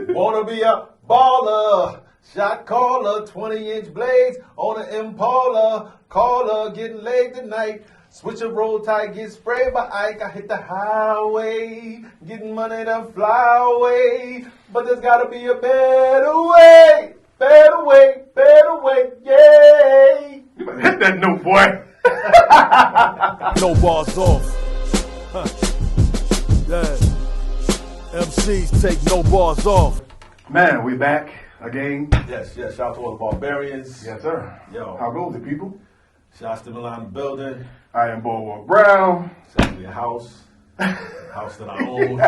Wanna be a baller, shot caller, 20-inch blades on an Impala. Caller, getting laid tonight. Switch a roll tight, get sprayed by Ike. I hit the highway, getting money to fly away. But there's gotta be a better way, better way, better way, yay. You better hit that note, boy. No bars off. Huh. Yeah. MCs take no bars off. Man, we back again. Yes, shout out to all the barbarians. Yes, sir. Yo. How goes it, people? Shouts to Milan in the building. I am Boardwalk Brown. It's actually a house that I own.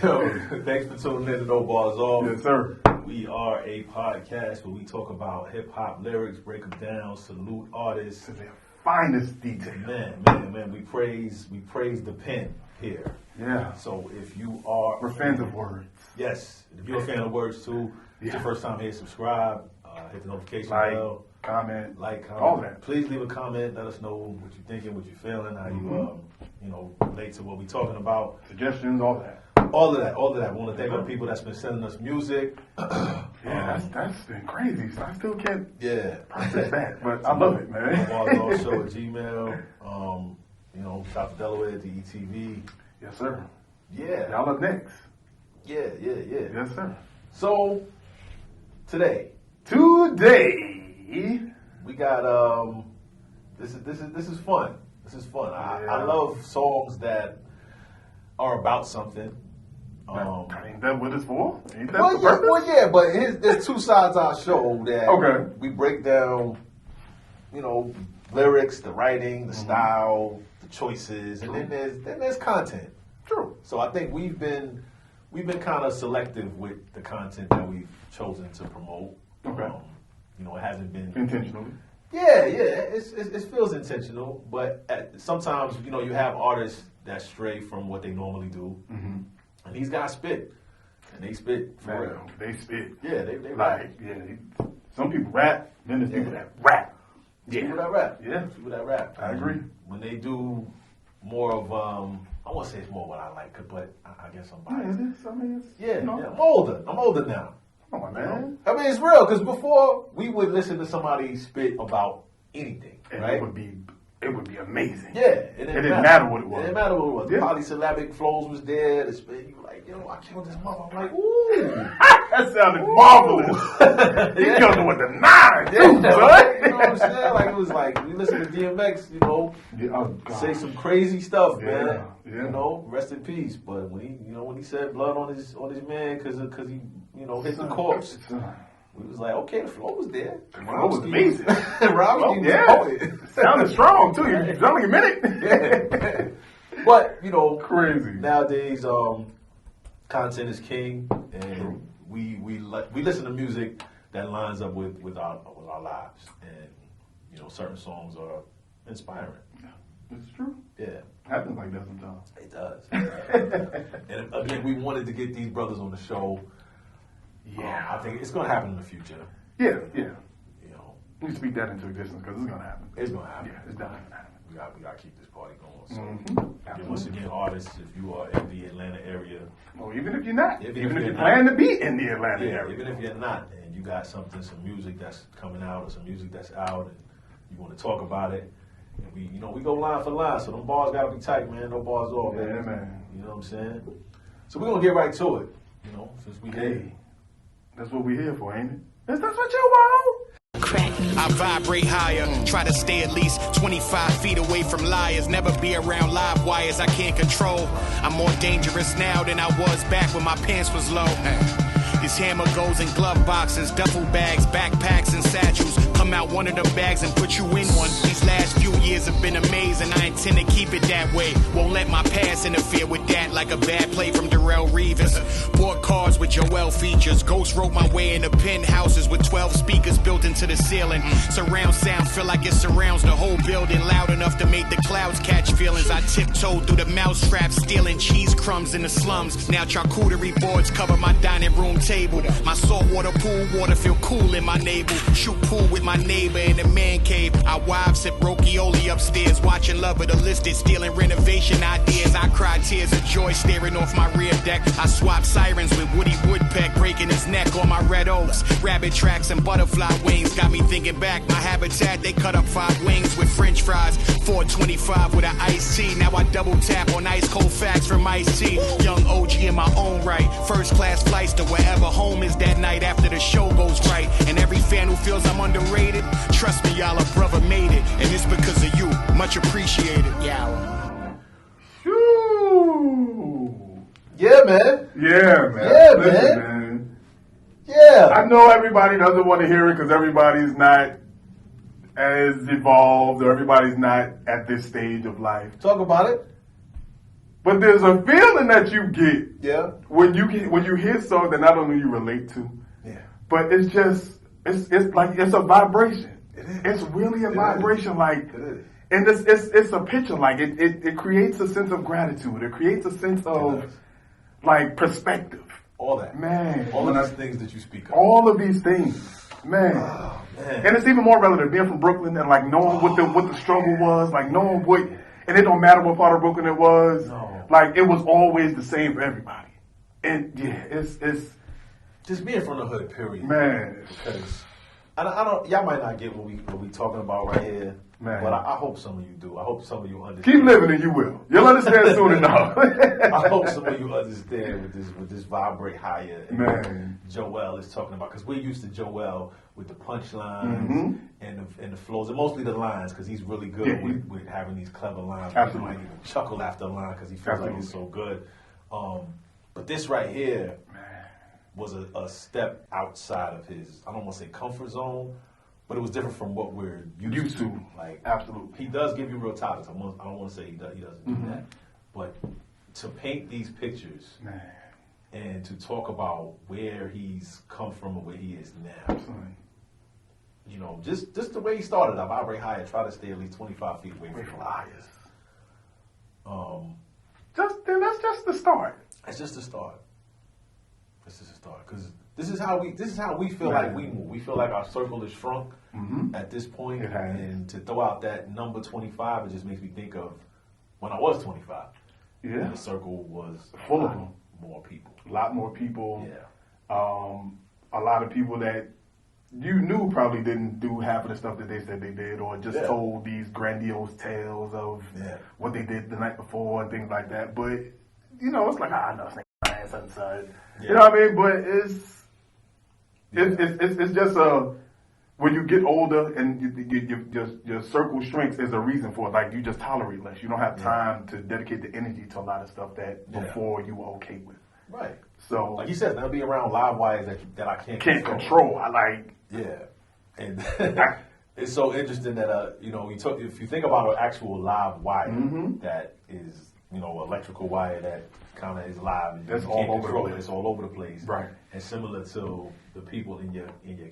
Yo, thanks for tuning in to No Bars Off. Yes, sir. We are a podcast where we talk about hip-hop lyrics, break them down, salute artists. To their finest detail. Man, we praise the pen here. Yeah. So if you are... We're fans of words. Yes. If you're a fan of words too, it's your first time here, subscribe, hit the notification bell. Comment, all that. Please leave a comment. Let us know what you're thinking, what you're feeling, how you relate to what we're talking about. Suggestions, all that. All of that. We want to thank all the people that's been sending us music. That's been crazy. So I still can't process that, but I love it, man. Show at Gmail. Shout to Delaware, DETV. Yes, sir. Yeah. Y'all up next. Yeah. Yes, sir. So today we got this is fun. This is fun. I love songs that are about something. Ain't that what it's for? Ain't that Well, but there's two sides of our show that we break down, lyrics, the writing, the style, the choices, and then there's content. True. So I think we've been kind of selective with the content that we've chosen to promote. Okay. It hasn't been intentionally. Yeah. It feels intentional, but sometimes you have artists that stray from what they normally do, and these guys spit, and they spit for real. They spit. Yeah, they rap. Some people rap, then there's people that rap. People that rap. Yeah. People that rap. I agree. When they do more of I won't say it's more what I like, but I guess I'm biased. I'm older now. Come on, man. I mean, it's real, because before we would listen to somebody spit about anything, right? It would be amazing. Yeah. It didn't matter what it was. It didn't matter what it was. Yeah. The polysyllabic flows was there. The spit, you were like, I killed this mother. I'm like, ooh. That sounded marvelous. He killed it with the 9, too, son. You know what I'm saying? Like, it was like, we listened to DMX, say some crazy stuff, man. Yeah. Rest in peace. But when he said blood on his man because he hit the corpse, we was like, okay, the flow was there. The flow was amazing. Robbie It sounded strong too. You only a minute. But crazy. Nowadays, content is king, and we listen to music that lines up with our lives, and certain songs are inspiring. It's true. Yeah. Happens like that sometimes. It does. And again, we wanted to get these brothers on the show. Yeah. I think it's going to happen in the future. Yeah. We speak that into existence because it's going to happen. It's going to happen. Yeah, it's definitely going to happen. We got to keep this party going. So, again, once again, artists, if you are in the Atlanta area. Well, even if you're not. Even if you plan to be in the Atlanta area. Even if you're not, and you got some music that's coming out or some music that's out, and you want to talk about it, and we go line for line, so them bars got to be tight, man. No bars off, man. Yeah, man. You know what I'm saying? So we're going to get right to it, since we here. That's what we're here for, ain't it? That's what you want. I vibrate higher, try to stay at least 25 feet away from liars, never be around live wires I can't control. I'm more dangerous now than I was back when my pants was low. This hammer goes in glove boxes, duffel bags, backpacks, and satchels. Come out one of them bags and put you in one. These last few years have been amazing. I intend to keep it that way. Won't let my past interfere with that like a bad play from Darrell Reeves. Bought cars with Joell features. Ghost wrote my way into penthouses with 12 speakers built into the ceiling. Surround sound feel like it surrounds the whole building. Loud enough to make the clouds catch feelings. I tiptoed through the mousetrap, stealing cheese crumbs in the slums. Now charcuterie boards cover my dining room table. My saltwater pool water feel cool in my navel. Shoot pool with my neighbor in the man cave. Our wives sip rokioli upstairs, watching Love of the Listed, stealing renovation ideas. I cry tears of joy staring off my rear deck. I swap sirens with Woody Woodpeck breaking his neck on my red oaks. Rabbit tracks and butterfly wings got me thinking back. My habitat, they cut up 5 wings with French fries. 425 with an iced tea. Now I double tap on ice cold facts from Ice T. Young OG in my own right. First class flights to wherever home is that night after the show goes right. And every fan who feels I'm underrated, trust me, y'all, a brother made it. And it's because of you. Much appreciated. Yeah. Yeah, man. Yeah, man. Yeah, Listen, man. Yeah. I know everybody doesn't want to hear it because everybody's not as evolved or everybody's not at this stage of life. Talk about it. But there's a feeling that you get Yeah. when you hear songs that not only you relate to, Yeah. but it's just it's like it's a vibration. It is. It's really a vibration. Is. Like It is. and it's a picture. Like it creates a sense of gratitude. It creates a sense of like perspective. All that. Man. All of these things that you speak of. All of these things. Man. Oh, man. And it's even more relevant being from Brooklyn and like knowing what the struggle was, like knowing what, and it don't matter what part of Brooklyn it was. No. Like it was always the same for everybody. And yeah, it's just being from the hood, period. man. Because I don't, y'all might not get what we talking about right here, Man. but I hope some of you do. I hope some of you understand. Keep living and you will. You'll understand soon enough. I hope some of you understand with this Vibrate higher. And Man. Joell is talking about, because we're used to Joell with the punchlines and the flows, and mostly the lines, because he's really good with having these clever lines. Absolutely. He might even chuckle after a line because he feels like it's so good. But this right here was a step outside of his, I don't want to say comfort zone, but it was different from what we're used to. Like, Absolutely. he does give you real topics. I don't want to say he doesn't do that. But to paint these pictures Man. and to talk about where he's come from and where he is now, Absolutely. you know, just the way he started. I vibrate higher, try to stay at least 25 feet away from liars. That's just the start. It's just a start. It's just a start, because this is how we feel like we move. We feel like our circle is shrunk at this point, It has. and to throw out that number 25, it just makes me think of when I was 25. Yeah. And the circle was Full of a lot them. more people. A lot more people. Yeah. A lot of people that you knew probably didn't do half of the stuff that they said they did, or just told these grandiose tales of what they did the night before and things like that. But you know, it's like I know something. You know what I mean? But it's just when you get older and your circle shrinks, there's a reason for it. Like you just tolerate less. You don't have time to dedicate the energy to a lot of stuff that before you were okay with. Right. So Like you said, there'll be around live wires that I can't control. I like. Yeah, and it's so interesting that you know, if you think about an actual live wire that is, you know, electrical wire that kind of is live, and That's you all can't over the control it. place. It's all over the place, Right. And similar to the people in your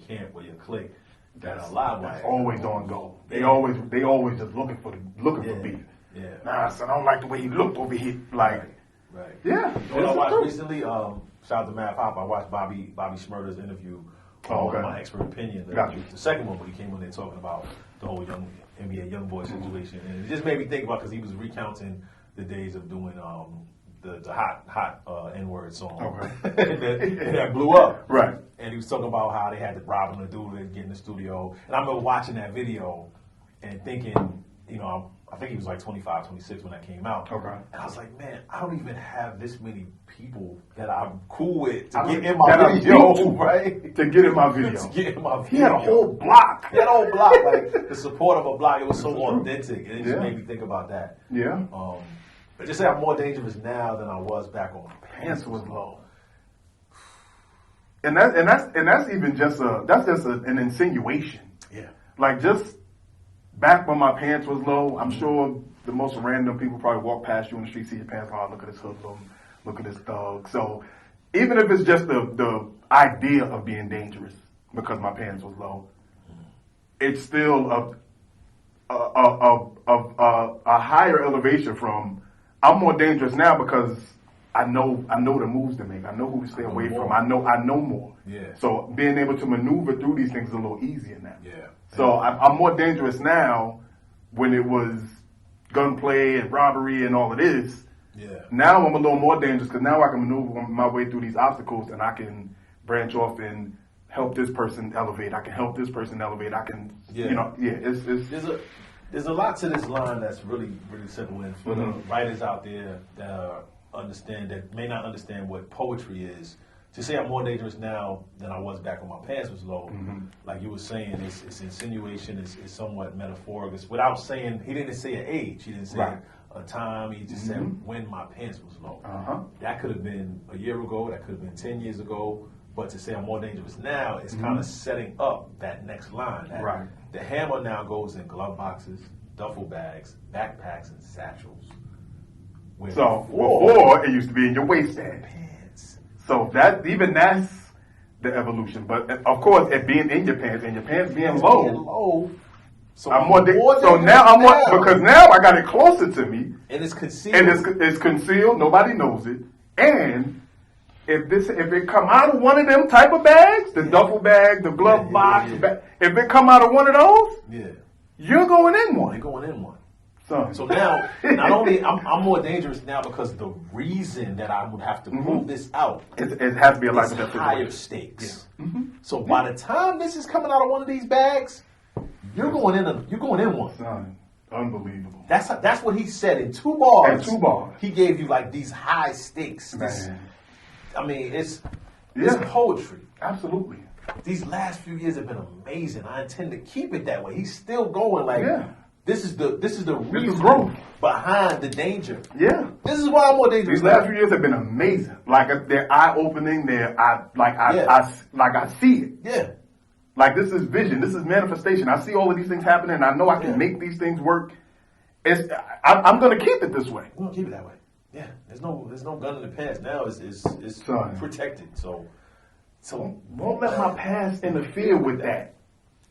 camp or your clique that are live wire, That's always on go. They always just looking for beef. Yeah. Nah, son, I don't like the way he looked over here. Like, Right. yeah. You know what I watched recently? Shout out to Matt Pop. I watched Bobby Shmurda's interview. My expert opinion. The second one, where he came on there talking about the whole young NBA young boy situation, and it just made me think about, because he was recounting the days of doing the hot N-word song, and that blew up. Right. And he was talking about how they had to rob him to do it, get in the studio. And I remember watching that video and thinking, you know, I think he was like 25, 26 when that came out. Okay. And I was like, man, I don't even have this many people that I'm cool with to get in my video, right? To get in my video. To get in my video. He had a whole block. He had a whole block, like the support of a block. It was so authentic, and it just made me think about that. Yeah. But just say I'm more dangerous now than I was back on Pants was low. And that's even just an insinuation. Yeah. Like just back when my pants was low, I'm sure the most random people probably walk past you in the street, see your pants, oh, look at this hoodlum, look at this thug. So even if it's just the idea of being dangerous because my pants was low, it's still a higher elevation from I'm more dangerous now because I know the moves to make. I know who to stay away from. I know more. Yeah. So being able to maneuver through these things is a little easier now. Yeah. So I'm more dangerous now when it was gunplay and robbery and all of this. Yeah. Now I'm a little more dangerous because now I can maneuver my way through these obstacles and I can branch off and help this person elevate. I can help this person elevate. I can, There's a lot to this line that's really, really simple. And for the writers out there that may not understand what poetry is, to say I'm more dangerous now than I was back when my pants was low, like you were saying, it's insinuation, it's somewhat metaphoric. It's without saying, he didn't say an age, he didn't say a time, he just said when my pants was low. That could have been a year ago, that could have been 10 years ago, but to say I'm more dangerous now is kind of setting up that next line. The hammer now goes in glove boxes, duffel bags, backpacks, and satchels. So before it used to be in your waistband. So that's the evolution. But of course, it being in your pants and your pants being low. So I'm more so now I'm more because now I got it closer to me and it's concealed. And it's concealed. Nobody knows it. And if it come out of one of them type of bags, the duffel bag, the glove box, if it come out of one of those, you're going in one. You're going in one. So now, not only I'm more dangerous now because the reason that I would have to prove this out, it has to be a life and death higher stakes. So by the time this is coming out of one of these bags, you're going in one. Son, unbelievable. That's what he said in 2 bars. In 2 bars, he gave you like these high stakes. I mean, it's poetry. Absolutely. These last few years have been amazing. I intend to keep it that way. He's still going like. This is the reason growth behind the danger. Yeah. This is why I'm more dangerous. These last few years have been amazing. Like they're eye opening. I see it. Yeah. Like this is vision. This is manifestation. I see all of these things happening. And I know I can make these things work. I'm going to keep it this way. We're going to keep it that way. Yeah. There's no gun in the past now. It's protected. So won't let my past interfere with that.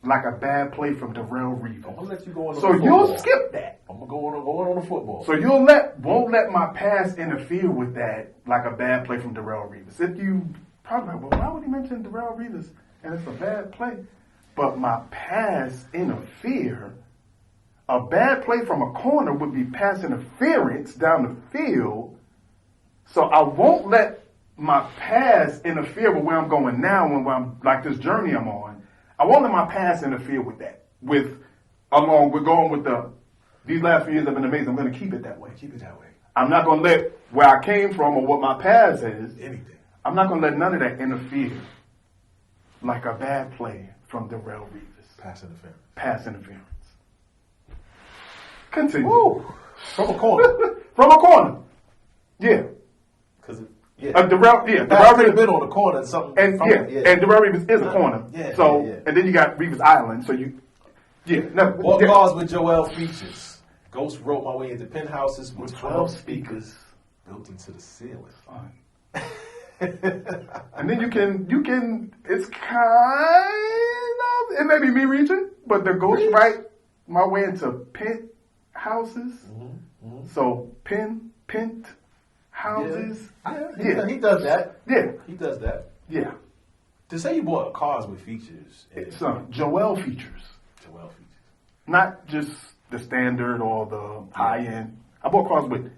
Like a bad play from Darrell Reeves. I'm gonna let you go on. So you'll skip that. I'm gonna go on the football. So won't let my past interfere with that, like a bad play from Darrell Reeves. If you probably, well, why would he mention Darrell Reeves and it's a bad play? But my past interfere. A bad play from a corner would be pass interference down the field. So I won't let my past interfere with where I'm going now when I'm like this journey I'm on. I won't let my past interfere with that. We're going with these last few years have been amazing. I'm going to keep it that way. Keep it that way. I'm not going to let where I came from or what my past is. Anything. I'm not going to let none of that interfere. Like a bad play from Darrell Reeves. Pass interference. Continue. Woo. From a corner. From a corner. Yeah. Because Darrell Reeves a bit on the corner and something. And Darrell Reeves is a corner. And then you got Reeves Island. So What Cars with Joell features. Ghost wrote my way into penthouses with 12 speakers built into the ceiling. And then you can. It's kind of. It may be me reaching, but the ghost write my way into penthouses. So pent. Houses. Yeah, he does that. Yeah. He does that. Yeah. To say you bought cars with features. It's Joell features. Joell features. Not just the standard or the high end. I bought cars with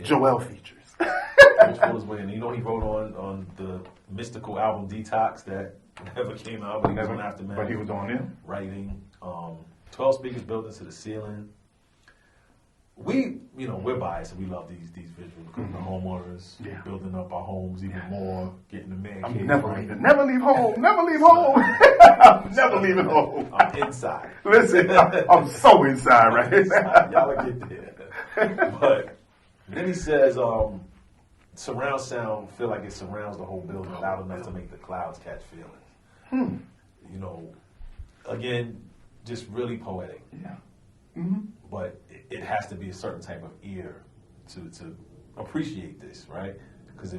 Joell features. Which was when, he wrote on the mystical album Detox that never came out, but he was on Aftermath. But he was on it. Writing. 12 speakers built into the ceiling. We're biased and we love these visuals because the homeowners building up our homes even more, getting the man cave. Never leave home. Never leave home. I'm never leaving home. I'm inside. Listen, I'm so inside right now. Y'all will get there. But then he says, surround sound feel like it surrounds the whole building loud enough to make the clouds catch feelings. Again, just really poetic. Yeah. But it has to be a certain type of ear to appreciate this, right? Because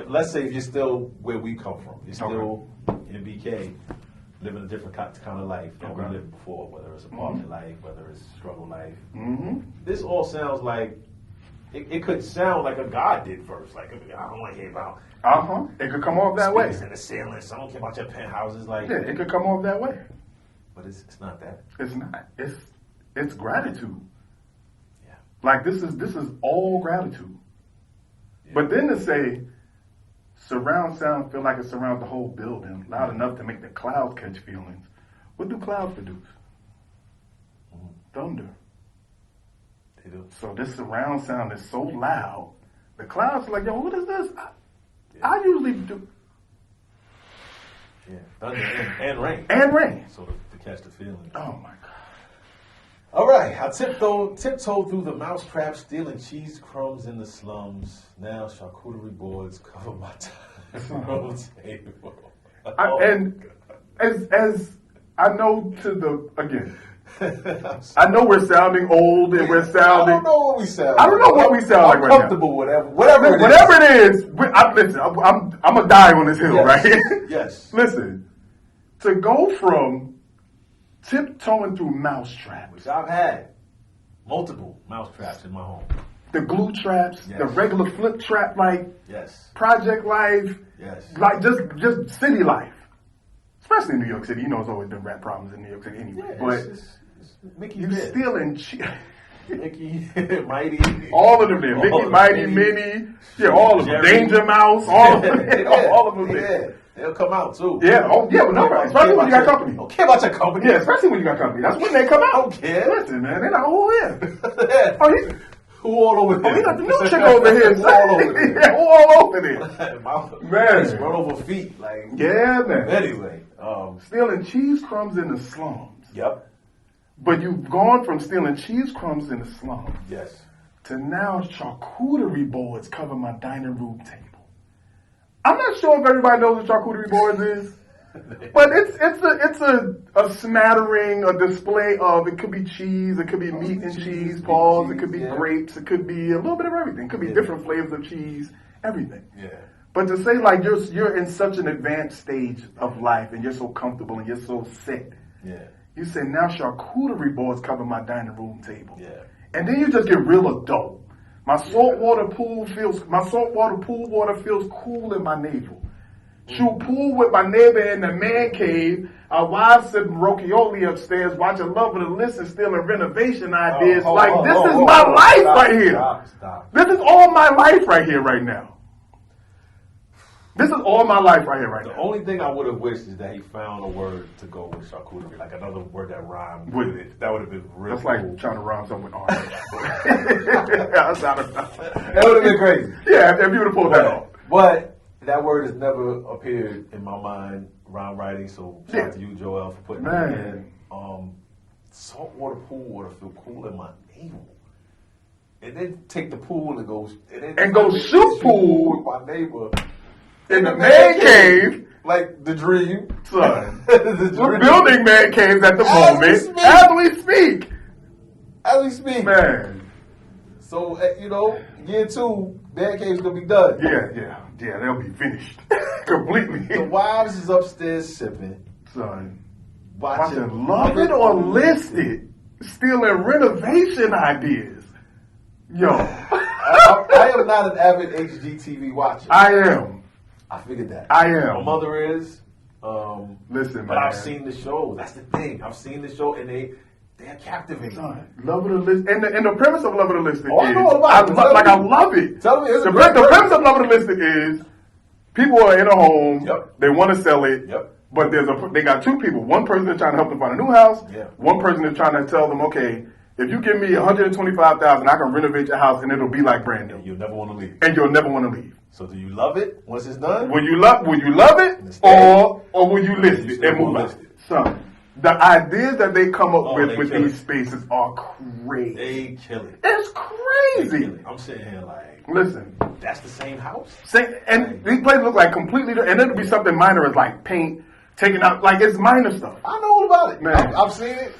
let's say if you're still where we come from, you're still in BK, living a different kind of life than we lived before, whether it's apartment life, whether it's struggle life. This all sounds like it could sound like a God did first. Like, I don't want to hear about. It could come off that way. In the ceilings. I don't care about your penthouses. Like, it could come off that way. But it's not that. It's not. It's gratitude. Like this is all gratitude. Yeah. But then to say surround sound feel like it surrounds the whole building, loud enough to make the clouds catch feelings. What do clouds produce? Thunder. They do. So this surround sound is so loud. The clouds are like, yo, what is this? I usually do. Yeah, thunder and rain. And rain. So to catch the feeling. Oh my God. All right, I tiptoed through the mousetrap, stealing cheese crumbs in the slums. Now charcuterie boards cover my dining table. And as I know I know we're sounding old and we're sounding. I don't know what we sound. I don't know what we sound like right now. Comfortable, whatever it is. Listen, I'm gonna die on this hill, yes. right? Yes. Listen, to go from tiptoeing through mousetraps, Which I've had multiple mousetraps in my home. the glue traps, Yes. the regular flip trap, like Yes. project life, Yes. like just city life, especially in New York City. You know, it's always been rap problems in New York City anyway. Yeah, but it's Mickey you Bid. stealing Mickey, Mighty. all of them there. Mickey, Mighty, Minnie, yeah, all of them. Jerry. Danger Mouse, all of them. All of them there. Yeah, they'll come out too. Yeah, oh yeah, but no, especially when you got company. Don't care about your company. Yeah, especially when you got company. That's when they come out. Don't care. Listen, man, they're like, oh yeah. Yeah. Oh, he, Who all over there? oh, he got the new chick over here. Who all over there? Yeah, who all over there? Man. Just run over feet. Like, Yeah, man. anyway. Stealing cheese crumbs in the slums. Yep. But you've gone from stealing cheese crumbs in the slums Yes. to now charcuterie boards cover my dining room table. I'm not sure if everybody knows what charcuterie boards is, but it's a smattering, a display of, it could be cheese, it could be meat and cheese balls, it could be yeah. grapes, it could be a little bit of everything. It could be different flavors of cheese, everything. Yeah. But to say like you're in such an advanced stage of life and you're so comfortable and you're so set. Yeah. You say now charcuterie boards cover my dining room table. Yeah. And then you just get real adult. My saltwater pool water feels cool in my navel. Shoot pool with my neighbor in the man cave. Our wives sipping rokioli upstairs, watching Love of the List and stealing renovation ideas. This is my life right here. Stop. This is all my life right here, right now. This is all my life right here, right The now. only thing I would have wished is that he found a word to go with charcuterie, like another word that rhymed with it. That would have been real That's cool. like trying to rhyme something with orange. That would have been crazy. Yeah, if you would have pulled that off. But that word has never appeared in my mind, rhyme writing, so shout out to you, Joel, for putting that in. Saltwater pool water feel cool in my navel. And then take the pool and go shoot pool with my neighbor in the man cave. Like the dream. Son, The we're dream. building man caves at the As we moment. speak. As we speak. As we speak. Man. So, year 2, man cave's gonna be done. Yeah, they'll be finished. Completely. The wives is upstairs sipping, Son. watching Love it or list it. Stealing renovation ideas. Yo. I am not an avid HGTV watcher. I am. I figured that. I am. My mother is. Listen, But man. I've seen the show. That's the thing. I've seen the show, and they're captivating. Son, Love of the List, and the premise of Love of the Listic Oh, I is, know all about it. I love it. Tell me, it's the a great premise of Love of the Listic is, people are in a home, Yep. they want to sell it, Yep. but they got two people. One person is trying to help them find a new house. Yeah. One person is trying to tell them, okay, if you give me $125,000, I can renovate your house and it'll be like brand new, And you'll never want to leave. and you'll never want to leave. So do you love it once it's done? Will you love it, Instead- or will you list You it still and move will on? list it. Son, the ideas that they come up they with kill these it. spaces are crazy. They kill it. It's crazy. I'm sitting here like, Listen, that's the same house? and these places look like completely different, and it'll be something minor as like paint, taking out, like it's minor stuff. I know all about it. Man. I've seen it.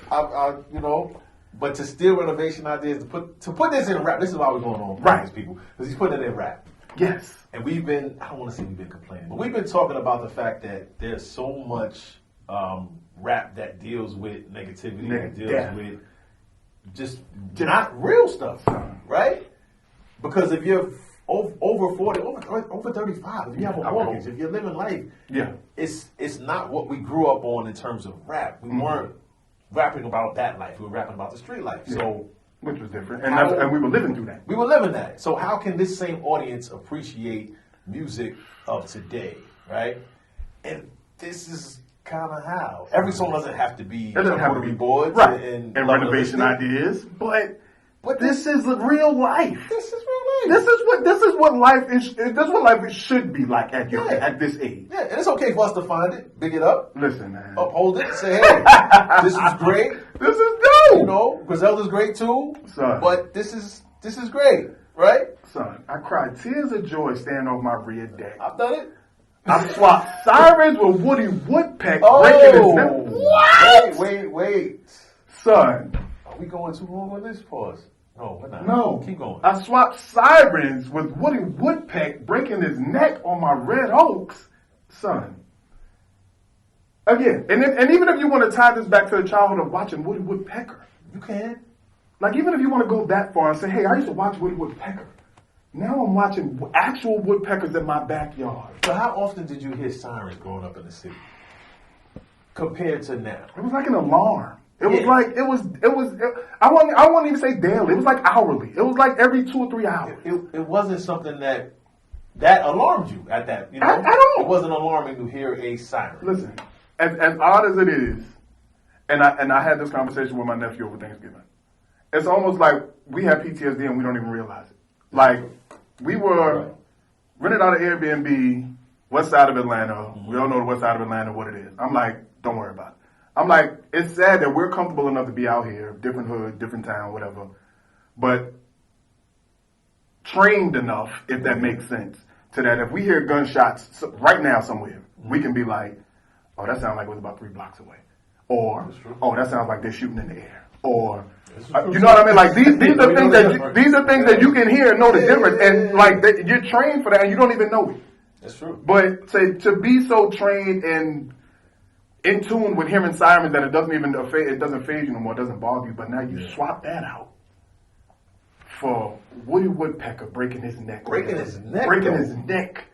But to steal renovation ideas, to put this in rap, this is why we're going on Right. these people, because he's putting it in rap. Yes. And I don't want to say we've been complaining, but we've been talking about the fact that there's so much rap that deals with negativity, that deals Yeah. with just not real stuff, right? Because if you're over 40, over 35, if you have a mortgage, if you're living life, Yeah. it's not what we grew up on in terms of rap. We weren't rapping about that life. We were rapping about the street life. So Which was different. And we were living through that. We were living that. So how can this same audience appreciate music of today, right? And this is kind of how. Every song doesn't have to be boards right. and renovation ideas, but this is real life. This is real life. This is what life is. This is what life should be like at this age. Yeah, and it's okay for us to find it, big it up, listen, man, uphold it, say, hey, this is great. This is dope. You know, Griselda's great too, son. But this is great, right? Son, I cried tears of joy standing over my rear deck. I've done it. I swapped sirens with Woody Woodpecker breaking his neck. What? Wait. Son. Are we going too long on this? Pause. No, we're not. No. Keep going. I swapped sirens with Woody Woodpecker breaking his neck on my red oaks. Son. Again, and even if you want to tie this back to the childhood of watching Woody Woodpecker. You can. Like, even if you want to go that far and say, hey, I used to watch Woody Woodpecker. Now I'm watching actual woodpeckers in my backyard. So how often did you hear sirens growing up in the city compared to now? It was like an alarm. It was I won't even say daily. It was like hourly. It was like every 2 or 3 hours. It wasn't something that alarmed you at that, you know? At all. It wasn't alarming to hear a siren. Listen, as odd as it is, and I had this conversation with my nephew over Thanksgiving. It's almost like we have PTSD and we don't even realize it. Like, we were rented out of Airbnb, west side of Atlanta. Mm-hmm. We all know the west side of Atlanta, what it is. I'm like, don't worry about it. I'm like, it's sad that we're comfortable enough to be out here, different hood, different town, whatever, but trained enough, if that makes sense, to that if we hear gunshots right now somewhere, we can be like, oh, that sounds like it was about 3 blocks away. Or, oh, that sounds like they're shooting in the air. Or, you know what I mean? Like, these are things that you can hear and know the difference. And like, you're trained for that and you don't even know it. That's true. But to be so trained and in tune with hearing sirens that it doesn't phase you no more, it doesn't bother you. But now you swap that out for Woody Woodpecker breaking his neck. Breaking his neck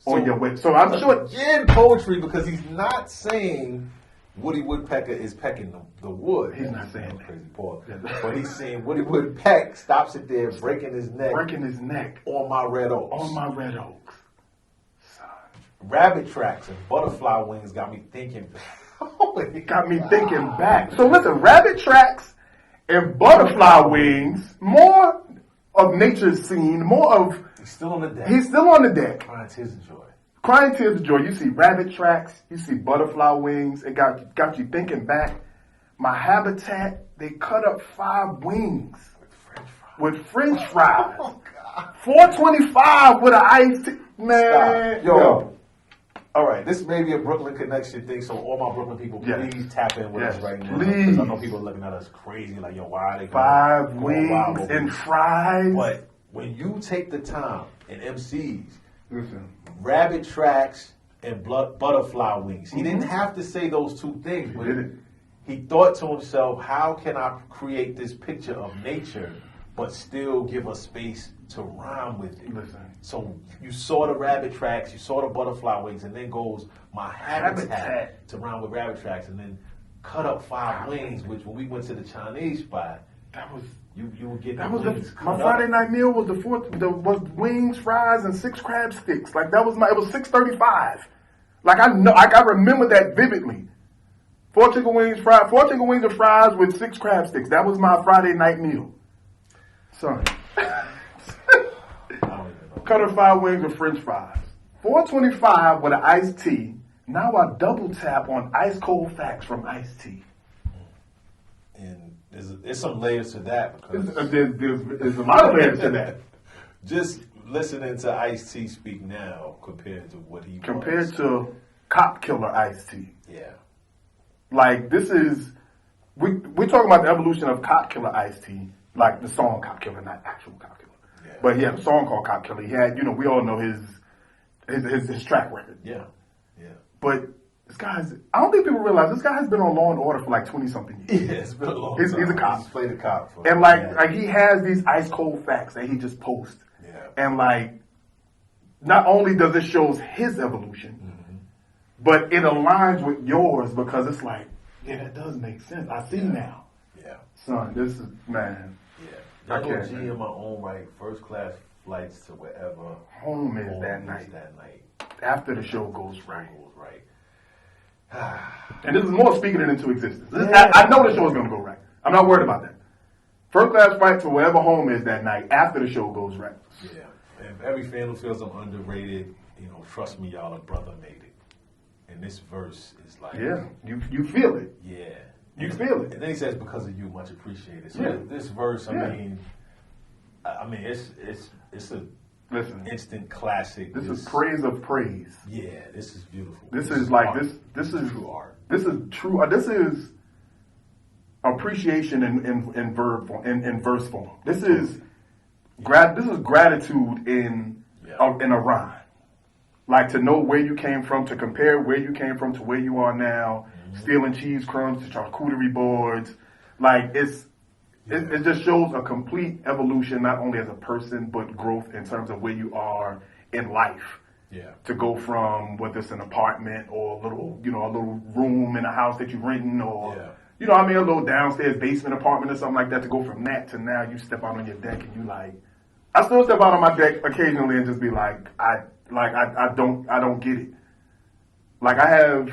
on your way. So I'm sure. Again, poetry, because he's not saying Woody Woodpecker is pecking the wood. He's not saying that. Crazy Paul. But he's saying Woody Woodpecker stops it there, breaking his neck. Breaking his neck. On my red oaks. On my red oaks. Son. Rabbit tracks and butterfly wings got me thinking. Got me thinking back. So listen, rabbit tracks and butterfly wings, more of nature's scene, more of... He's still on the deck. He's still on the deck. Crying tears of joy. Crying tears of joy. You see rabbit tracks. You see butterfly wings. It got you thinking back. My habitat, they cut up 5 wings. With French fries. Oh, God. $4.25 with an iced tea. Man. Stop. Yo. All right. This may be a Brooklyn connection thing, so all my Brooklyn people, please tap in with us right now. Please. Because I know people are looking at us crazy, like, yo, why are they 5 wings and fries. But when you take the time and MCs, listen, rabbit tracks and butterfly wings. He didn't have to say those 2 things, but he thought to himself, how can I create this picture of nature but still give a space to rhyme with it? Listen. So you saw the rabbit tracks, you saw the butterfly wings, and then goes my habitat to rhyme with rabbit tracks, and then cut up 5 wings, which when we went to the Chinese spot, that was... You would get that was my Friday night meal was was wings, fries, and 6 crab sticks. Like it was $6.35. Like I remember that vividly. 4 chicken wings and fries with 6 crab sticks. That was my Friday night meal. Son. Cut up 5 wings with French fries. $4.25 with an iced tea. Now I double tap on ice cold facts from iced tea. And there's some layers to that. Because there's a lot of layers to that. Just listening to Ice-T speak now compared to what he compared to Cop Killer Ice-T. Yeah. Like, this is... We're talking about the evolution of Cop Killer Ice-T. Like the song Cop Killer, not actual Cop Killer. Yeah. But he had a song called Cop Killer. He had, we all know his track record. Yeah. Yeah. But... this guy's, I don't think people realize this guy has been on Law and Order for like 20-something years. Yeah, it's been a long time. He's a cop. He's played a cop. And like he has these ice cold facts that he just posts. Yeah. And like, not only does it shows his evolution, but it aligns with yours because it's like, yeah, that does make sense. I see now. Yeah. Son, this is, man. Yeah. I can't. G in my own right, first class flights to wherever. Home is that night. After the show goes right. And this is more speaking it into existence. I know the show is going to go right. I'm not worried about that. First class flight to wherever home is that night after the show goes right. Yeah. And every fan who feels I'm underrated, trust me, y'all, a brother made it. And this verse is like... Yeah, you feel it. Yeah. You feel it. And then he says, because of you, much appreciated. So yeah. This verse, I mean, it's a instant classic. This is praise of praise. Yeah, this is beautiful. This is like art. This is true art. This is true. This is appreciation in verse form. This is gratitude in a rhyme. Like to know where you came from, to compare where you came from to where you are now, stealing cheese crumbs to charcuterie boards. Like it just shows a complete evolution, not only as a person, but growth in terms of where you are in life. Yeah. To go from whether it's an apartment or a little room in a house that you're renting or, a little downstairs basement apartment or something like that, to go from that to now you step out on your deck and you like, I still step out on my deck occasionally and just be like, I don't get it. Like I have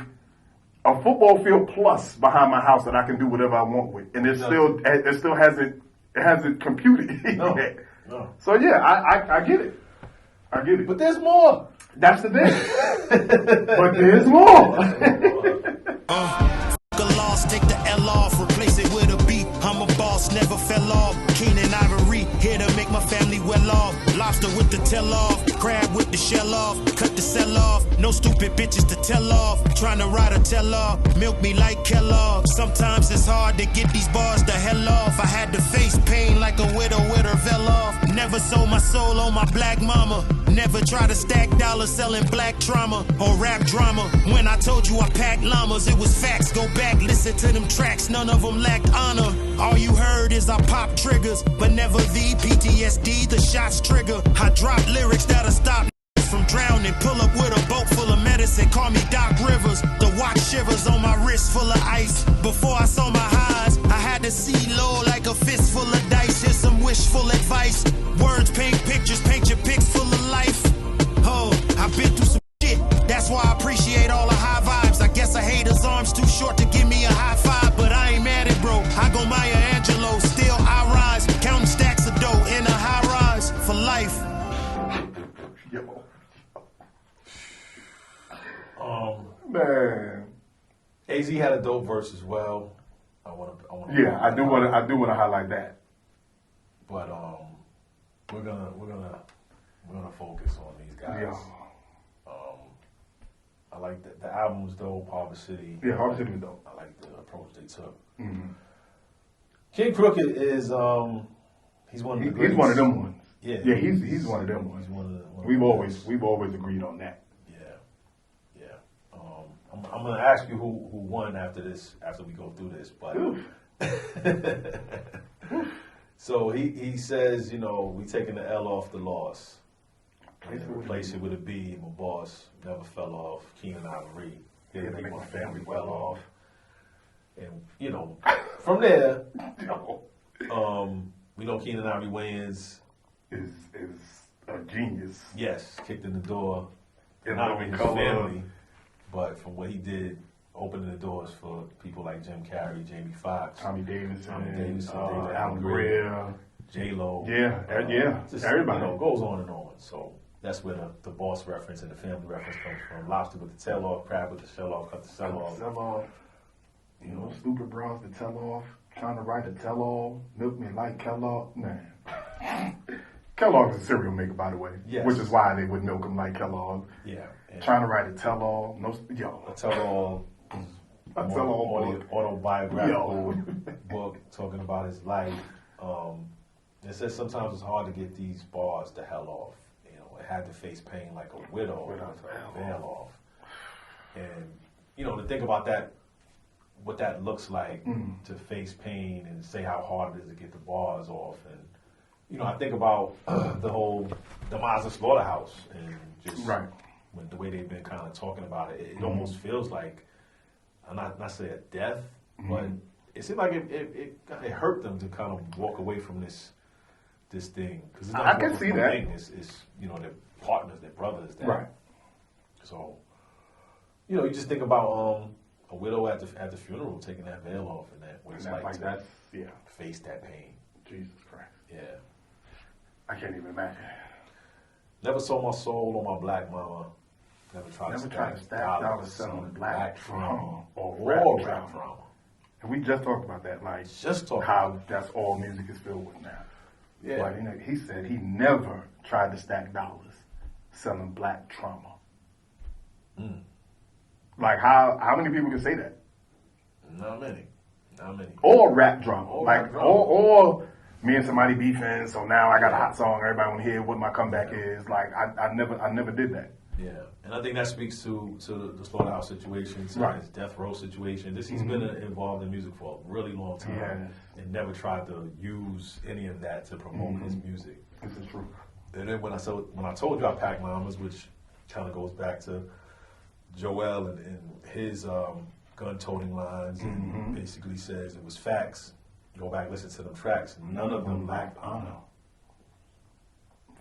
a football field plus behind my house that I can do whatever I want with, and it still hasn't computed yet. No. So yeah, I get it. I get it. But there's more. That's the thing. But there's more. Lost, take the L off, replace it with a B. I'm a boss, never fell off. Keenan Ivory, here to make my family well off. Lobster with the tail off, crab with the shell off, cut the cell off. No stupid bitches to tell off. Trying to ride a tell off, milk me like Kellogg. Sometimes it's hard to get these bars the hell off. I had to face pain like a widow with her veil off. Never sold my soul on my black mama. Never try to stack dollars selling black trauma or rap drama. When I told you I packed llamas, it was facts. Go back, listen to them tracks, none of them lacked honor. All you heard is I pop triggers, but never the PTSD, the shots trigger. I drop lyrics that'll stop from drowning. Pull up with a boat full of medicine, call me Doc Rivers. The watch shivers on my wrist full of ice. Before I saw my highs, I had to see low like a fist full of dice. Here's some wishful advice. Words paint pictures, paint your pics full of life. Oh, I've been through some shit. That's why I appreciate all the high vibes. I guess a hater's arms too short to give me a high five, but I ain't mad at bro. I go Maya Angelou, still I rise, counting stacks of dough in a high rise for life. Yo. Man. AZ had a dope verse as well. I do want to highlight that. But we're gonna focus on these guys. Yeah. I like the album's dope. Harbor City. Yeah, Harbor City was dope. I like the approach they took. Mm-hmm. King Crooked is he's one of the greats. He's one of them ones. Yeah, he's one of them ones. We've always agreed on that. Yeah. I'm gonna ask you who won after we go through this, but so he says, we taking the L off the loss. Replace it with a B. My boss never fell off. Keenan Ivory, here to make my family well off. And from there, we know Keenan Ivory Wayans is a genius. Yes, kicked in the door. Not only his family, but from what he did, opening the doors for people like Jim Carrey, Jamie Foxx, Tommy Davidson, David Alan Greer, J-Lo. Just, everybody. Goes on and on. So that's where the boss reference and the family reference comes from. Lobster with the tail off, crab with the shell off, cut the shell off. Stupid bras to tell off, trying to write a tell all, milk me like Kellogg. Man. Kellogg is a cereal maker, by the way, which is why they would milk him like Kellogg. Yeah. Trying to write a tell all, a tell all. Autobiographical book talking about his life. It says sometimes it's hard to get these bars the hell off. It had to face pain like a widow with a veil off. And to think about that, what that looks like to face pain and say how hard it is to get the bars off. And I think about the whole demise of Slaughterhouse and just with the way they've been kind of talking about it. It almost feels like, I'm not saying a death, but it seemed like it hurt them to kind of walk away from this this thing because I can see that. It's you know, their partners, their brothers, right? So, you know, you just think about a widow at the funeral taking that veil off and that what it's like to that's face that pain. Jesus Christ. Yeah. I can't even imagine. Never sold my soul on my black mama. Never tried to stack dollars selling black trauma or rap trauma. And we just talked about that, like how that's all music is filled with now. Yeah. But, you know, he said he never tried to stack dollars selling black trauma. Mm. Like how many people can say that? Not many. Or rap drama. Rap drama. Or me and somebody beefing, so now I got a hot song, everybody want to hear what my comeback is. Like I never did that. Yeah. And I think that speaks to the slaughterhouse situation, to his death row situation. He's been involved in music for a really long time and never tried to use any of that to promote his music. This is true. And then when I told you I packed mamas, which kind of goes back to Joell and his gun-toting lines, and basically says it was facts. Go back, listen to them tracks. None of them lacked honor.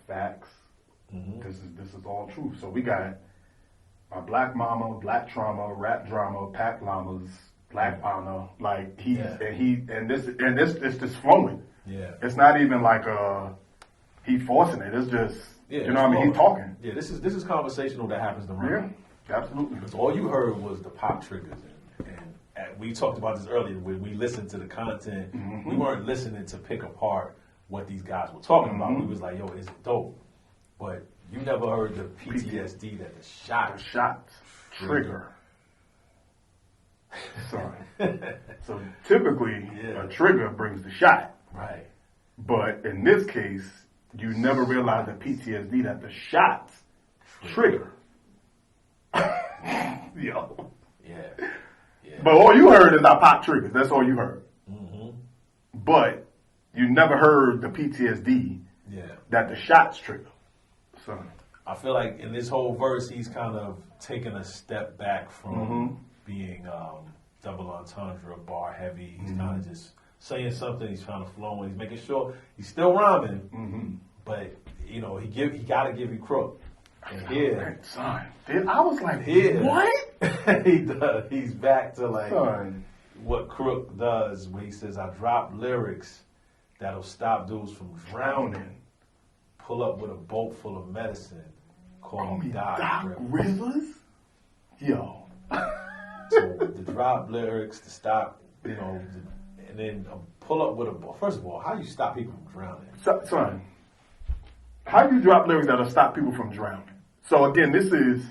Facts. This is all true. So we got my black mama, black trauma, rap drama, pack llamas, black honor. Like this is just flowing. Yeah. It's not even like he forcing it. It's just you know what I mean. He's talking. Yeah. This is conversational that happens around. Yeah. Absolutely. Because all you heard was the pop triggers, and we talked about this earlier. When we listened to the content, we weren't listening to pick apart what these guys were talking about. We was like, yo, it's dope. But you never heard the PTSD that the shots trigger. So typically, a trigger brings the shot. Right. But in this case, you never realize the PTSD that the shots trigger. Yo. Yeah. But all you heard is our pop triggers. That's all you heard. But you never heard the PTSD that the shots trigger. So I feel like in this whole verse, he's kind of taking a step back from being double entendre, bar heavy. He's kind of just saying something. He's trying to flow, and he's making sure he's still rhyming, but you know he got to give you crook. And here, son, I was like, what? He does. He's back to like son. What Crook does, where he says, "I drop lyrics that'll stop dudes from drowning. Pull up with a boat full of medicine. Call me Doc Rivers." Yo. So the drop lyrics to stop, you know, and then pull up with a. First of all, how do you stop people from drowning? Son, how do you drop lyrics that'll stop people from drowning? So again, this is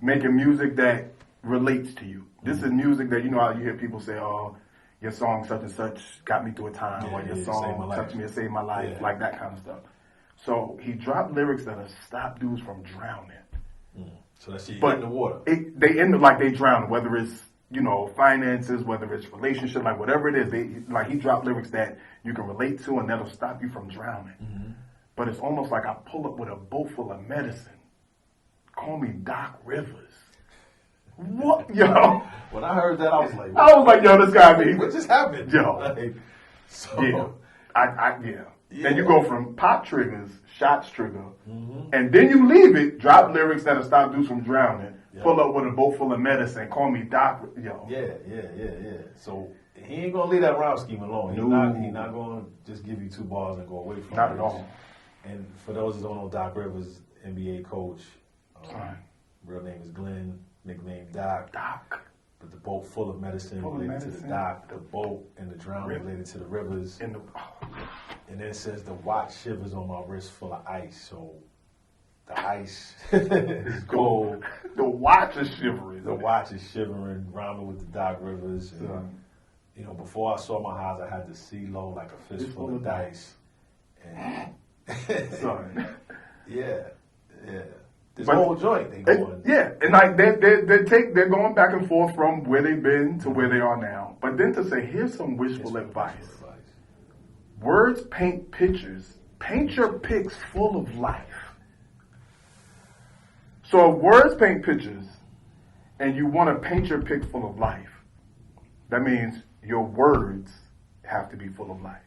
making music that relates to you. This is music that, you know how you hear people say, oh, your song such and such got me through a time, or your song touched me and saved my life, like that kind of stuff. So he dropped lyrics that'll stop dudes from drowning. So that's in the water. They end up like they drown, whether it's, you know, finances, whether it's relationship, like whatever it is. He dropped lyrics that you can relate to and that'll stop you from drowning. But it's almost like I pull up with a boat full of medicine. Call me Doc Rivers. What, yo? When I heard that, I was like, yo, this guy, man. What just happened? Yo. Yeah. Then you go from pop triggers, shots trigger, and then you leave it, drop lyrics that'll stop dudes from drowning, pull up with a boat full of medicine, call me Doc, yo. Yeah. So he ain't gonna leave that rhyme scheme alone. He's not gonna just give you 2 bars and go away from it. Not at all. And for those who don't know, Doc Rivers, NBA coach, real name is Glenn, nickname Doc. But the boat full of medicine related to the Doc, the boat and the drown related to the rivers. And then it says the watch shivers on my wrist full of ice. So the ice is gold. The watch is shivering. The watch is shivering, rhyming with the Doc Rivers. And, you know, before I saw my highs, I had the sea low like a fistful of dice. And yeah. This whole joint they going. And like they're going back and forth from where they've been to where they are now. But then to say, here's some wishful advice. Words paint pictures. Paint your pics full of life. So if words paint pictures and you want to paint your pic full of life, that means your words have to be full of life.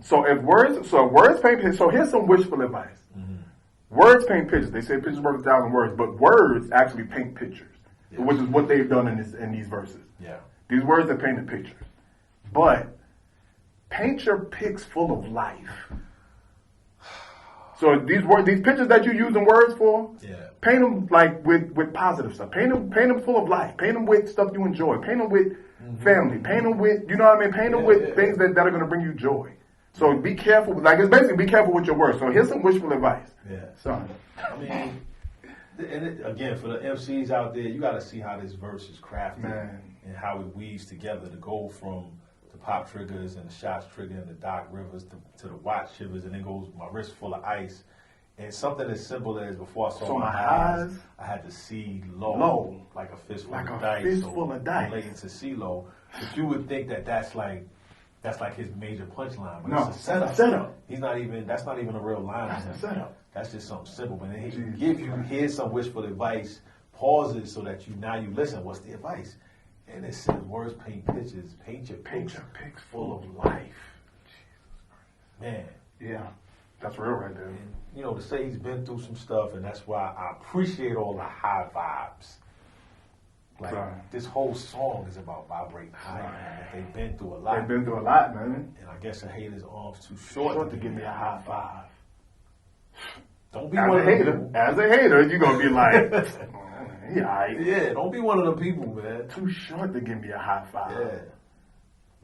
So if words paint pictures. So here's some wishful advice. Words paint pictures. They say pictures worth 1,000 words, but words actually paint pictures, which is what they've done in these verses. Yeah. These words are painted pictures, but paint your pics full of life. So these pictures that you using words for, paint them like with positive stuff. Paint them full of life. Paint them with stuff you enjoy. Paint them with family. Paint them with, you know what I mean? Paint them with things that are going to bring you joy. So be careful. Like, it's basically be careful with your words. So here's some wishful advice. Yeah. So, I mean, again, for the MCs out there, you got to see how this verse is crafted and how it weaves together to go from the pop triggers and the shots trigger and the Doc Rivers to the watch shivers, and then goes my wrist full of ice. And something as simple as before I saw my eyes, I had to see low, like a fistful of dice. Fistful of dice. Relating to CeeLo. But you would think that's like his major punchline. But No, it's a setup. setup. That's not even a real line. That's a setup. That's just something simple. But then he can give you, here's some wishful advice, pauses so that you listen. What's the advice? And it says, words paint pictures. Paint your pics full of life. Man. Yeah. That's real right there. And, you know, to say he's been through some stuff, and that's why I appreciate all the high vibes. Like, this whole song is about vibrating high, man. They've been through a lot. They've been through a lot, man. And I guess a hater's arm's too short to give me a high five. Don't be As one a of them hater. people. As a hater, you're going to be like, yeah, don't be one of them people, man. Too short to give me a high five. Yeah.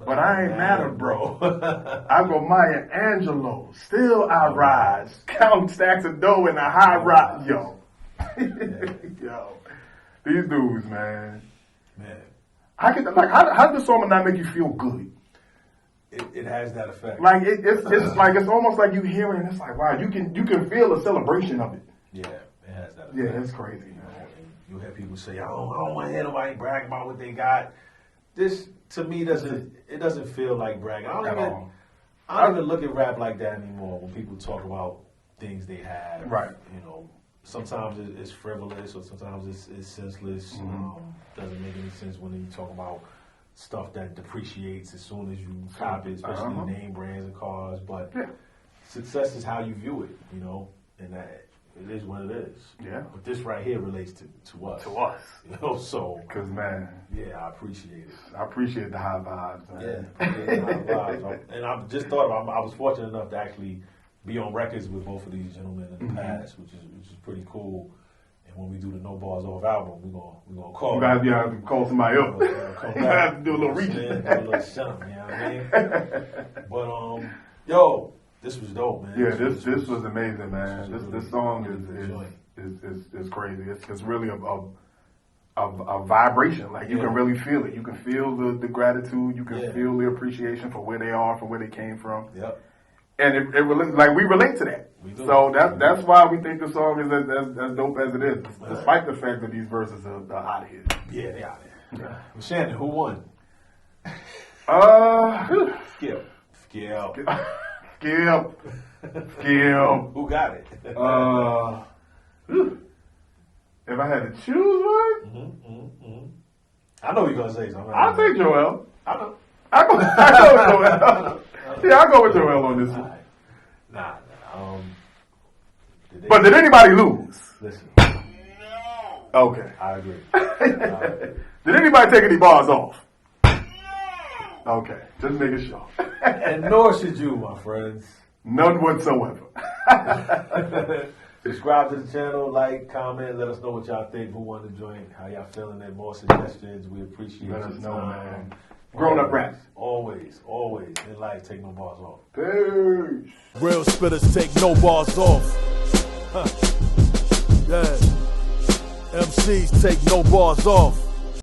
But I ain't mad at bro. I go Maya Angelou. Still I rise. Count stacks of dough in a high rise. Yo. Yo. These dudes, man. How did the song not make you feel good? It has that effect. Like it's like it's almost like you hear it and it's like, wow, you can feel a celebration of it. Yeah, it has that effect. Yeah, it's crazy, man. You'll hear people say, I don't want to hear nobody brag about what they got. This to me doesn't feel like bragging. I don't even look at rap like that anymore when people talk about things they have. Right. You know, sometimes it's frivolous or sometimes it's senseless. Doesn't make any sense when you talk about stuff that depreciates as soon as you cop it, especially name brands and cars. But success is how you view it, you know, and that it is what it is. Yeah. But this right here relates to us. To us. You know, so. Because, man. Yeah, I appreciate it. I appreciate the high vibes, man. Yeah, appreciate the high vibes. And I just thought I was fortunate enough to actually be on records with both of these gentlemen in the past, which is pretty cool. And when we do the No Bars Off album, we're gonna call. You guys have to call somebody up. You have to do a little reaching. Do a little something, you know what I mean? But yo, this was dope, man. Yeah, this was amazing, man. This song is crazy. It's really a vibration. Like you can really feel it. You can feel the gratitude. You can feel the appreciation for where they are, for where they came from. Yep. And we relate to that. So that's why we think the song is as dope as it is, despite the fact that these verses are out of here. Yeah, they out there. Yeah. Well, Shannon, who won? Skip. Who got it? If I had to choose one, I know you're gonna say something. I'll take Joell. I know. I go with Joell. Yeah, I'll go with Joell on this one. Nah. But did anybody lose? Listen. No. Okay. I agree. Did anybody take any bars off? No. Okay. Just making sure. And nor should you, my friends. None whatsoever. Subscribe to the channel, like, comment, let us know what y'all think, who won the joint, how y'all feeling it, more suggestions. We appreciate Let us know, time. man. Grown up rap. Always. In life, take no bars off. Peace. Real spitters take no bars off. Yeah. MCs take no bars off.